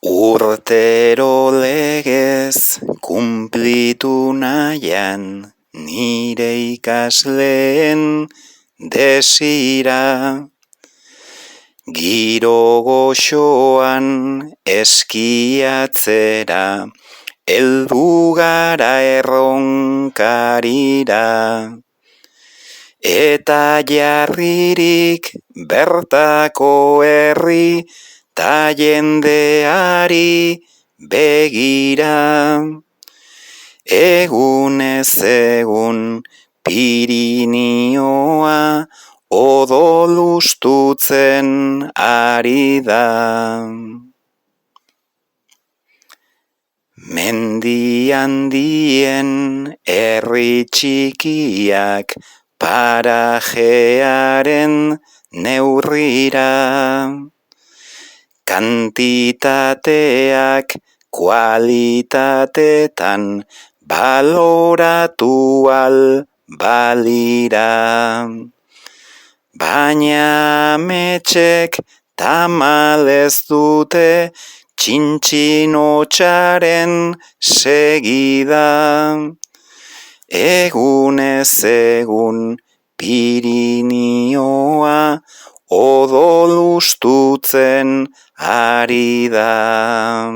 Urtero legez kumplitu nahian nire ikasleen desira. Giro goxoan eskiatzera, heldu gara erronkarira. Eta jarririk bertako herri ta jendeari begira. Egunez egun Pirinioa odolustutzen ari da. Mendi handien herri txikiak parajearen neurrira. Kantitateak kualitatetan baloratu al balira. Baina ametxek tamalez dute txintxinotsaren segida. Egunez egun Pirinioa odolustutzen ari da.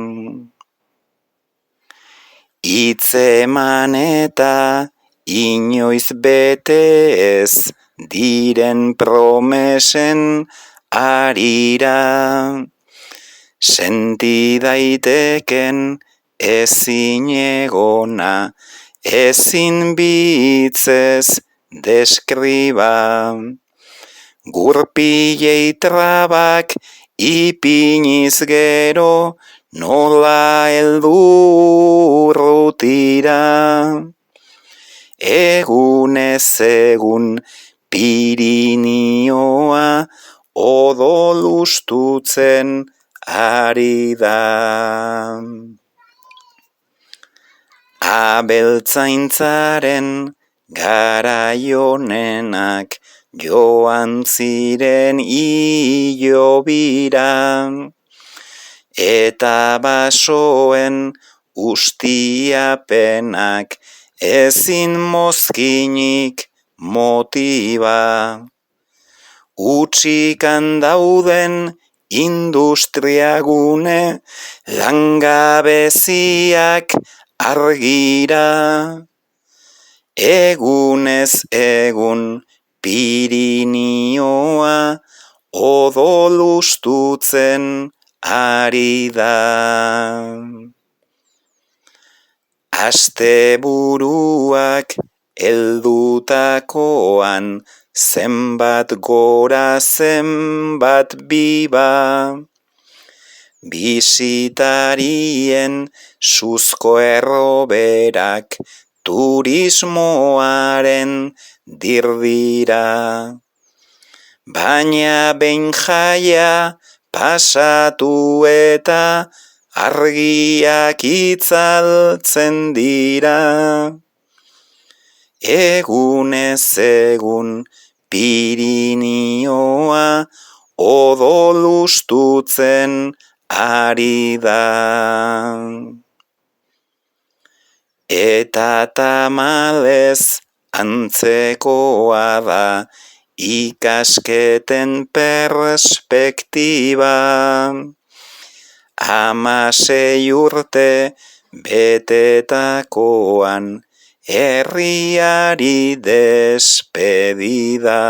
Hitzeman eta inoiz bete ez diren promesen arira. Senti daiteken ezin egona, ezin bitzez deskriba. Gurpilei trabak ipiniz gero, nola heldu urrutira. Egunez egun Pirinioa odolustutzen ari da. Abeltzaintzaren garai honenak joan ziren hilobira. Eta basoen ustiapenak ezin mozkinik motiba. Utxikan dauden industriagune langabeziak argira. Egunez egun Pirinioa odolustutzen ari da. Asteburuak heldutakoan zenbat gora zenbat biba. Bisitarien suzko erroberak turismoaren dirdira. Baina behin jaia pasatu eta argiak itzaltzen dira. Egunez egun Pirinioa odolustutzen ari da. Eta tamalez antzekoa da ikasketen perspektiba. 16 urte betetakoan herriari despedida.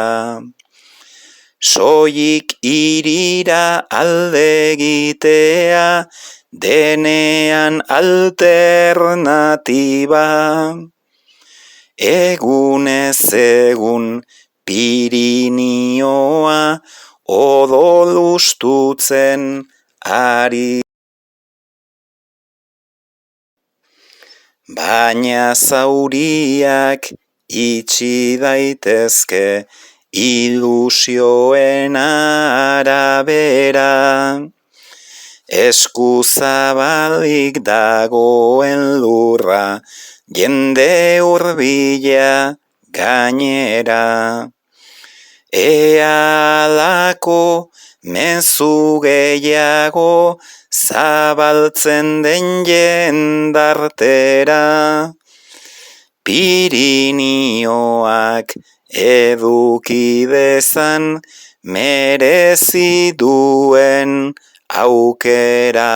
Soilik irira aldegitea, denean alternatiba. Egunez egun Pirinioa odolustutzen ari. Baina zauriak itxi daitezke ilusioen arabera. Eskuzabalik dagoen lurra, jende hurbila gainera. Ea alako mezu gehiago zabaltzen den jendartera. Pirinioak eduki dezan merezi duen aukera.